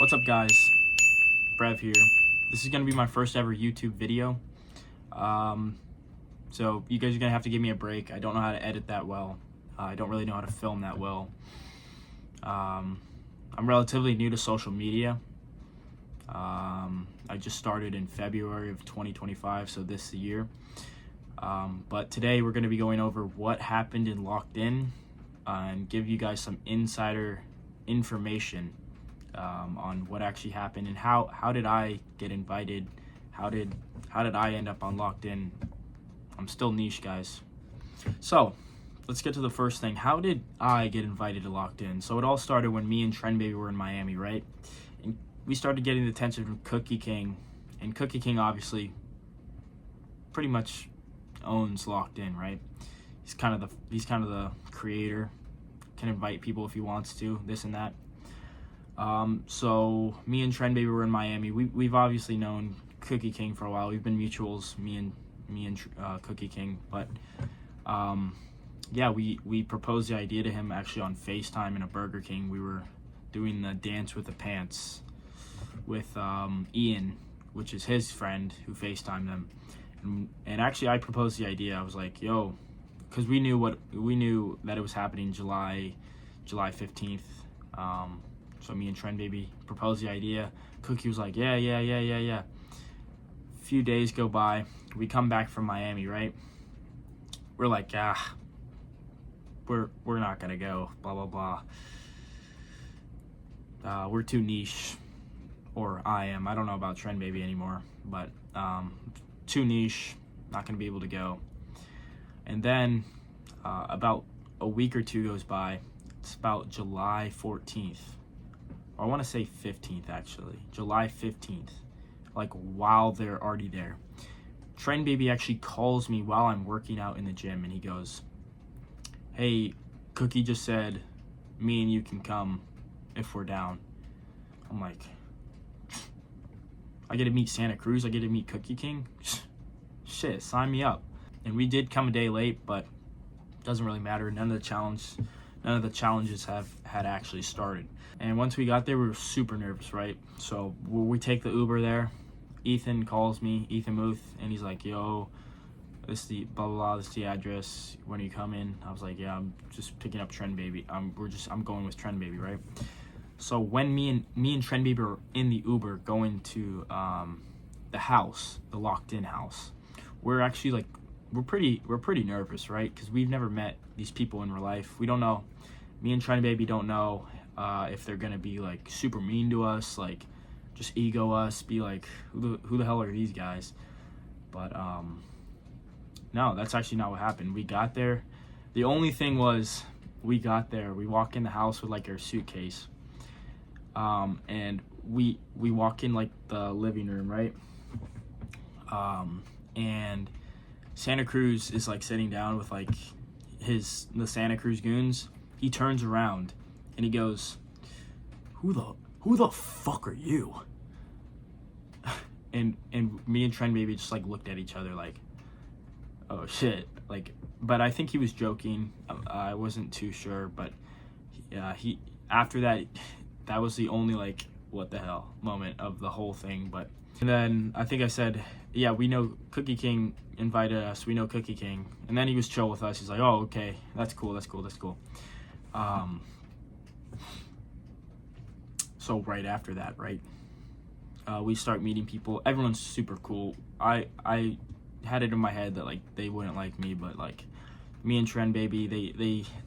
What's up, guys? Brev here. This is going to be my first ever YouTube video. So you guys are going to have to give me a break. I don't know how to edit that well. I don't really know how to film that well. I'm relatively new to social media. I just started in February of 2025, so this year. But today we're going to be going over what happened in Locked In and give you guys some insider information on what actually happened and how did I get invited, how did I end up on Locked In. I'm still niche, guys. So let's get to the first thing. How did I get invited to Locked In? So it all started when me and Trend Baby were in Miami, right? And we started getting the attention from Cookie King, and Cookie King obviously pretty much owns Locked In, right? He's kind of the creator, can invite people if he wants to, this and that. So me and Trend Baby were in Miami. We've obviously known Cookie King for a while. We've been mutuals, me and Cookie King. But yeah, we proposed the idea to him actually on FaceTime in a Burger King. We were doing the dance with the pants with Ian, which is his friend who FaceTimed them. And actually, I proposed the idea. I was like, "Yo," because we knew that it was happening July 15th. So me and Trend Baby proposed the idea. Cookie was like, yeah. A few days go by. We come back from Miami, right? We're like, we're not gonna go. Blah blah blah. We're too niche, or I am. I don't know about Trend Baby anymore, but too niche. Not gonna be able to go. And then about a week or two goes by. It's about July 14th. I want to say 15th, actually. July 15th. Like, while they're already there. Trend Baby actually calls me while I'm working out in the gym, and he goes, "Hey, Cookie just said me and you can come if we're down." I'm like, I get to meet Santa Cruz, I get to meet Cookie King? Shit, sign me up. And we did come a day late, but it doesn't really matter. None of the challenges had actually started. And once we got there, we were super nervous, right? So we take the Uber there. Ethan calls me, Ethan Muth, and he's like, "Yo, this is the blah blah blah, this is the address. When are you coming?" I was like, "Yeah, I'm just picking up Trend Baby. I'm going with Trend Baby, right?" So when me and Trend Baby are in the Uber going to the house, the Locked In house, we're actually like we're pretty nervous, right? Because we've never met these people in real life. We don't know. Me and Trend Baby don't know if they're gonna be like super mean to us, like just ego us, be like, who the hell are these guys? But no, that's actually not what happened. We got there. The only thing was, we got there. We walk in the house with like our suitcase, and we walk in like the living room, right? And Santa Cruz is like sitting down with like the Santa Cruz goons. He turns around and he goes, who the fuck are you?" and me and Trend Baby just like looked at each other like, oh shit. Like, but I think he was joking. I wasn't too sure, but yeah, he after that was the only like what the hell moment of the whole thing. But and then I think I said, "Yeah, we know Cookie King invited us. We know Cookie King." And then he was chill with us. He's like, "Oh, okay, that's cool. So right after that, right, we start meeting people. Everyone's super cool. I had it in my head that like they wouldn't like me, but like me and Trend Baby,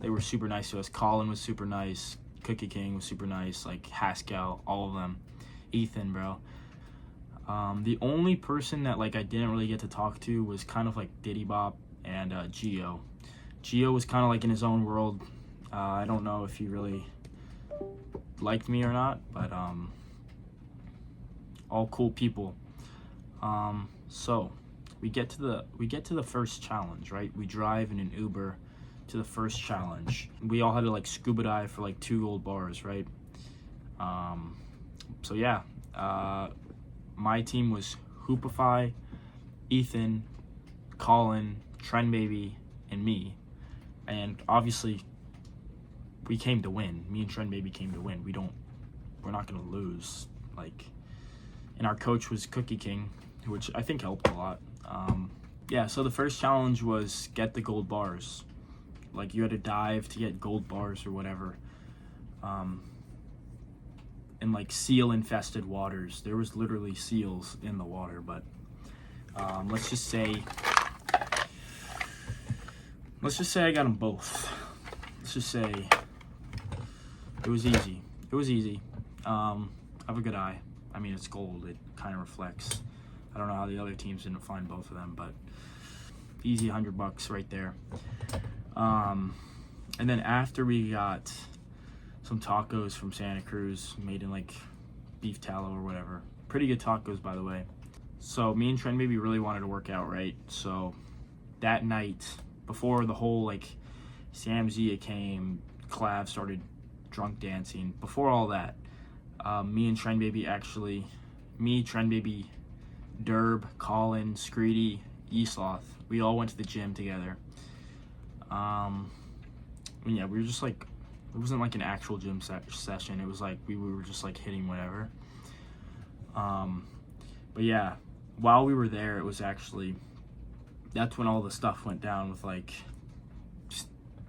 they were super nice to us. Colin was super nice. Cookie King was super nice. Like Haskell, all of them. Ethan, bro. The only person that like I didn't really get to talk to was kind of like Diddy Bop and Gio. Gio was kind of like in his own world. I don't know if he really liked me or not, but all cool people. So we get to the first challenge, right? We drive in an Uber to the first challenge. We all had to like scuba dive for like 2 gold bars, right? So yeah, my team was Hoopify, Ethan, Colin, Trend Baby, and me. And obviously we came to win. Me and Trend Baby came to win. we're not gonna lose. Like, and our coach was Cookie King, which I think helped a lot. Yeah, so the first challenge was get the gold bars. Like, you had to dive to get gold bars or whatever. In like seal infested waters. There was literally seals in the water, but let's just say I got them both. Let's just say it was easy. I have a good eye. I mean, it's gold. It kind of reflects. I don't know how the other teams didn't find both of them, but easy $100 right there. And then after we got some tacos from Santa Cruz made in like beef tallow or whatever. Pretty good tacos, by the way. So me and Trent maybe really wanted to work out, right? So that night, before the whole like Sam Zia came, Clav started drunk dancing. Before all that, me, Trent Baby, Derb, Colin, Screedy, Esloth, we all went to the gym together. Yeah, we were just like, it wasn't like an actual gym session. It was like we were just like hitting whatever. But yeah, while we were there, it was actually, that's when all the stuff went down with like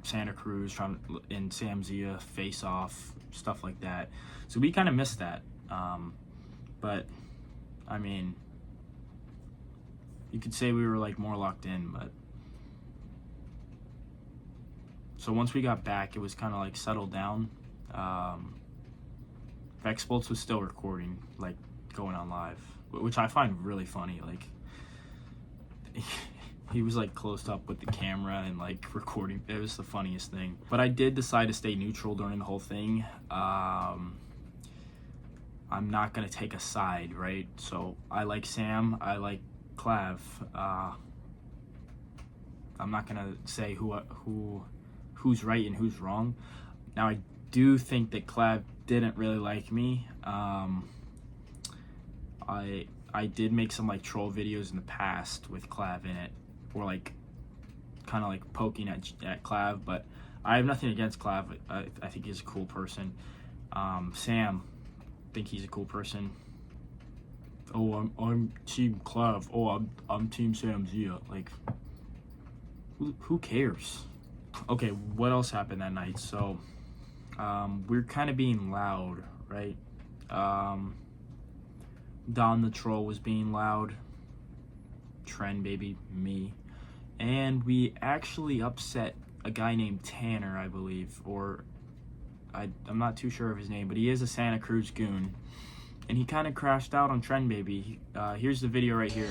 Santa Cruz and Sam Zia face off, stuff like that. So we kind of missed that. But I mean, you could say we were like more locked in, but so once we got back, it was kind of like settled down. Vexbolts was still recording, like going on live, which I find really funny. Like he was like close up with the camera and like recording. It was the funniest thing. But I did decide to stay neutral during the whole thing. I'm not gonna take a side, right? So I like Sam, I like Clav. I'm not gonna say who's right and who's wrong. Now I do think that Clav didn't really like me. I did make some like troll videos in the past with Clav in it, or like kind of like poking at Clav, but I have nothing against Clav. I think he's a cool person. Sam, I think he's a cool person. Oh, I'm Team Clav. Oh, I'm Team Sam Zia. Like, who cares? Okay, what else happened that night? So, we're kind of being loud, right? Don the Troll was being loud. Trend Baby, me. And we actually upset a guy named Tanner, I believe. Or, I'm not too sure of his name, but he is a Santa Cruz goon. And he kind of crashed out on Trend Baby. Here's the video right here.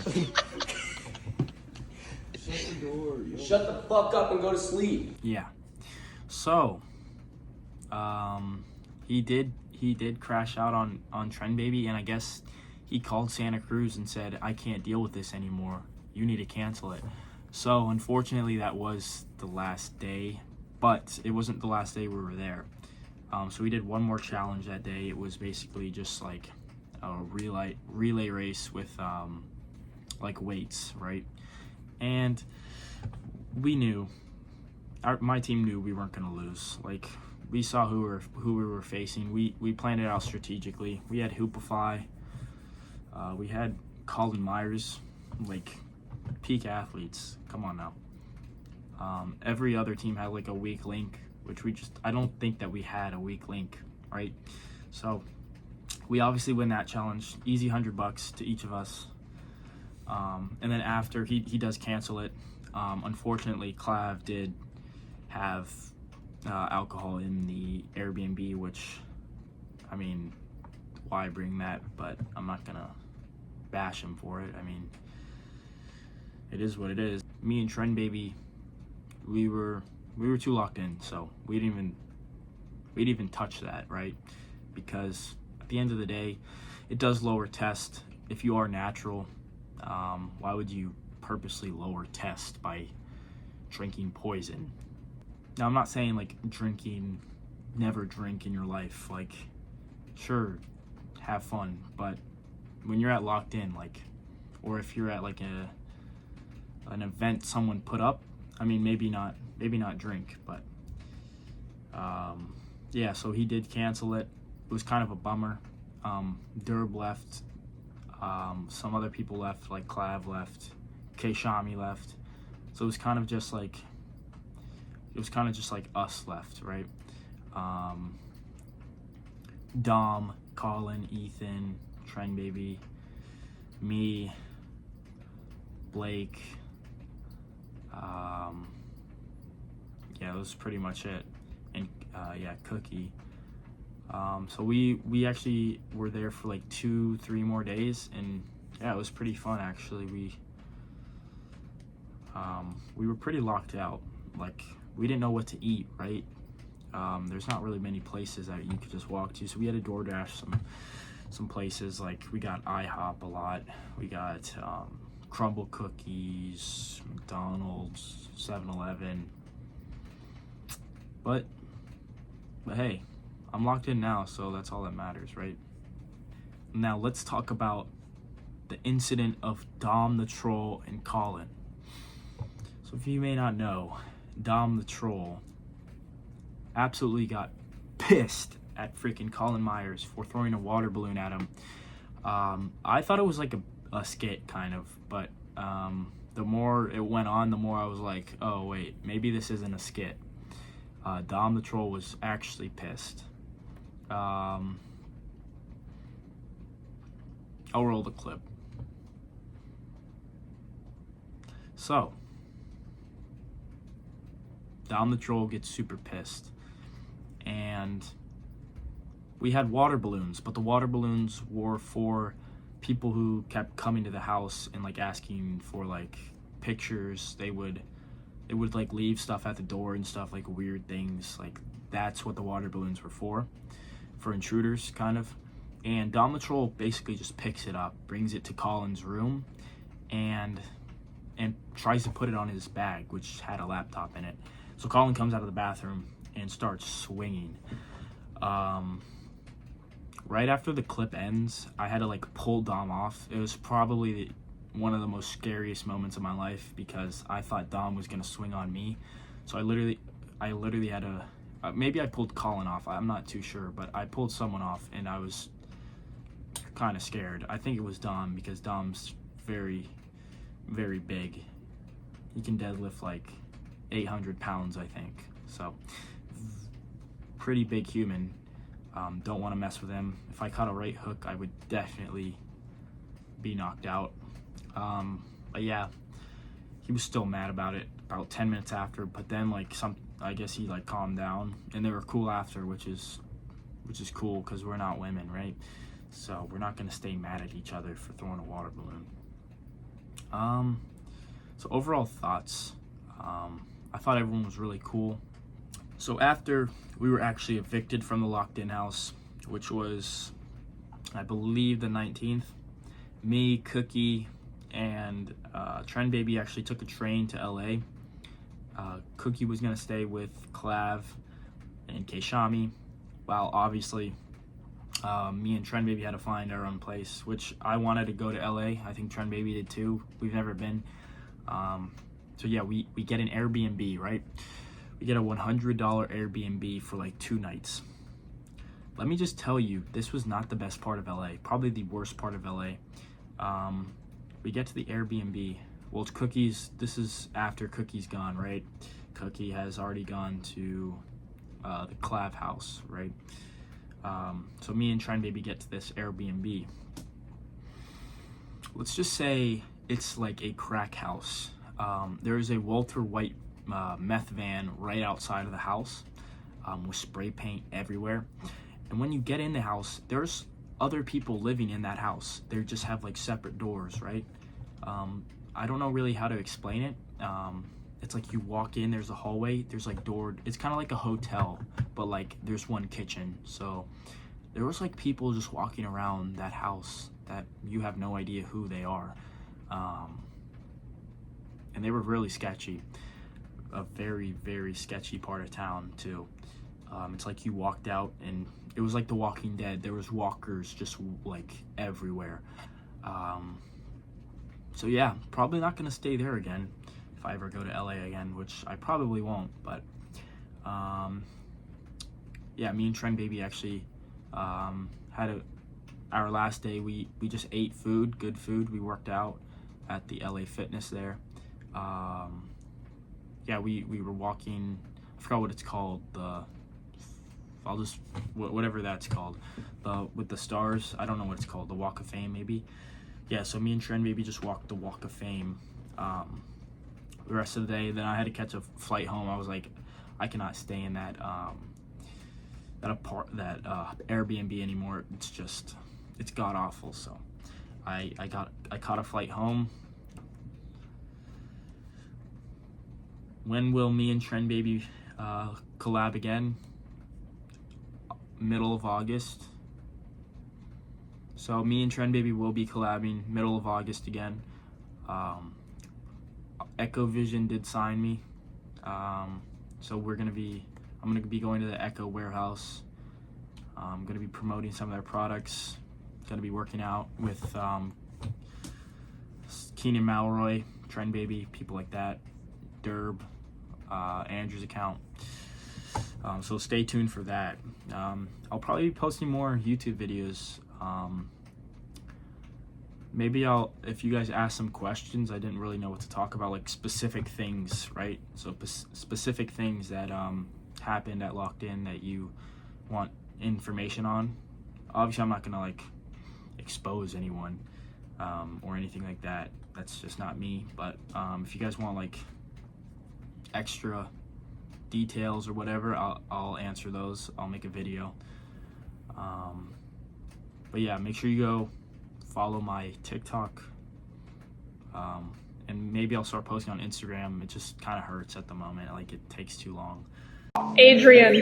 Shut the door, yo. Shut the fuck up and go to sleep. Yeah. So, he did crash out on Trend Baby, and I guess he called Santa Cruz and said, I can't deal with this anymore. You need to cancel it. So, unfortunately, that was the last day, but it wasn't the last day we were there. So we did one more challenge that day. It was basically just like a relay race with like weights, right? And we knew, my team knew we weren't gonna lose. Like, we saw who we were facing. We planned it out strategically. We had Hoopify. We had Colin Myers, like peak athletes. Come on now. Every other team had like a weak link, which I don't think that we had a weak link, right? So we obviously win that challenge. Easy $100 to each of us. And then after he does cancel it. Unfortunately, Clav did have alcohol in the Airbnb, which, I mean, why bring that? But I'm not gonna bash him for it. I mean, it is what it is. Me and Trend Baby, we were too locked in, so we didn't even touch that, right? Because at the end of the day, it does lower test. If you are natural, why would you purposely lower test by drinking poison? Now, I'm not saying like never drink in your life. Like, sure, have fun, but when you're at locked in, like, or if you're at like an event someone put up, I mean, maybe not drink, but yeah, so he did cancel it. was kind of a bummer. Durb left. Some other people left, like Clav left, Shami left. So it was kind of just like us left, right? Dom, Colin, Ethan, Trend Baby, me, Blake. Yeah, that was pretty much it. And Cookie. So we actually were there for like 2-3 more days, and yeah, it was pretty fun actually. We were pretty locked out. Like, we didn't know what to eat, right? There's not really many places that you could just walk to, so we had to DoorDash some places. Like, we got IHOP a lot. We got Crumble Cookies, McDonald's, 7-Eleven. But hey, I'm locked in now, so that's all that matters, right? Now let's talk about the incident of Dom the Troll and Colin. So if you may not know, Dom the Troll absolutely got pissed at freaking Colin Myers for throwing a water balloon at him. I thought it was like a skit, kind of, but the more it went on, the more I was like, oh wait, maybe this isn't a skit. Dom the Troll was actually pissed. I'll roll the clip. So, Dom the Troll gets super pissed, and we had water balloons, but the water balloons were for people who kept coming to the house and like asking for like pictures. They would like leave stuff at the door and stuff, like weird things. Like, that's what the water balloons were for intruders, kind of. And Dom the Troll basically just picks it up, brings it to Colin's room, and tries to put it on his bag, which had a laptop in it. So Colin comes out of the bathroom and starts swinging. Right after the clip ends, I had to like pull Dom off. It was probably one of the most scariest moments of my life, because I thought Dom was gonna swing on me. So I literally had to, maybe I pulled Colin off, I'm not too sure, but I pulled someone off, and I was kind of scared. I think it was Dom, because Dom's very, very big. He can deadlift like 800 pounds, I think. So, pretty big human. Don't want to mess with him. If I caught a right hook, I would definitely be knocked out. But yeah, he was still mad about it about 10 minutes after, but then like I guess he like calmed down, and they were cool after, which is cool, because we're not women, right? So we're not gonna stay mad at each other for throwing a water balloon. So overall thoughts, I thought everyone was really cool. So after we were actually evicted from the locked in house, which was, I believe, the 19th, me, Cookie, and Trend Baby actually took a train to LA. Cookie was gonna stay with Clav and Shami, while obviously me and Trend Baby had to find our own place, which I wanted to go to LA. I think Trend Baby did too. We've never been. So yeah, we get an Airbnb, right? We get a $100 Airbnb for like 2 nights. Let me just tell you, this was not the best part of LA, probably the worst part of LA. We get to the Airbnb. Well, it's Cookie's, this is after Cookie's gone, right? Cookie has already gone to the Clav house, right? So me and Trend Baby get to this Airbnb. Let's just say it's like a crack house. There is a Walter White meth van right outside of the house, with spray paint everywhere. And when you get in the house, there's other people living in that house. They just have like separate doors, right? I don't know really how to explain it. It's like you walk in, there's a hallway, there's like door. It's kind of like a hotel, but like there's one kitchen. So there was like people just walking around that house that you have no idea who they are. And they were really sketchy. A very, very sketchy part of town too. It's like you walked out and it was like The Walking Dead. There was walkers just like everywhere. So yeah, probably not gonna stay there again if I ever go to LA again, which I probably won't. But yeah, me and Trend Baby actually Our last day, we just ate food, good food. We worked out at the LA Fitness there. Yeah, we were walking. I forgot what it's called. Whatever that's called. With the stars. I don't know what it's called. The Walk of Fame, maybe. Yeah. So me and Trent maybe just walked the Walk of Fame. The rest of the day. Then I had to catch a flight home. I was like, I cannot stay in that Airbnb anymore. It's god awful. So I caught a flight home. When will me and Trend Baby collab again? Middle of August. So me and Trend Baby will be collabing middle of August again. Echo Vision did sign me. So I'm gonna be going to the Echo warehouse. I'm gonna be promoting some of their products. Gonna be working out with Keenan Malroy, Trend Baby, people like that. Derb, Andrew's account. So stay tuned for that. I'll probably be posting more YouTube videos. Maybe if you guys ask some questions, I didn't really know what to talk about, like specific things, right? So specific things that happened at Locked In that you want information on. Obviously, I'm not gonna like expose anyone or anything like that. That's just not me. But if you guys want like extra details or whatever, I'll answer those. I'll make a video. But yeah, make sure you go follow my TikTok, and maybe I'll start posting on Instagram. It just kind of hurts at the moment, like it takes too long. Adrian.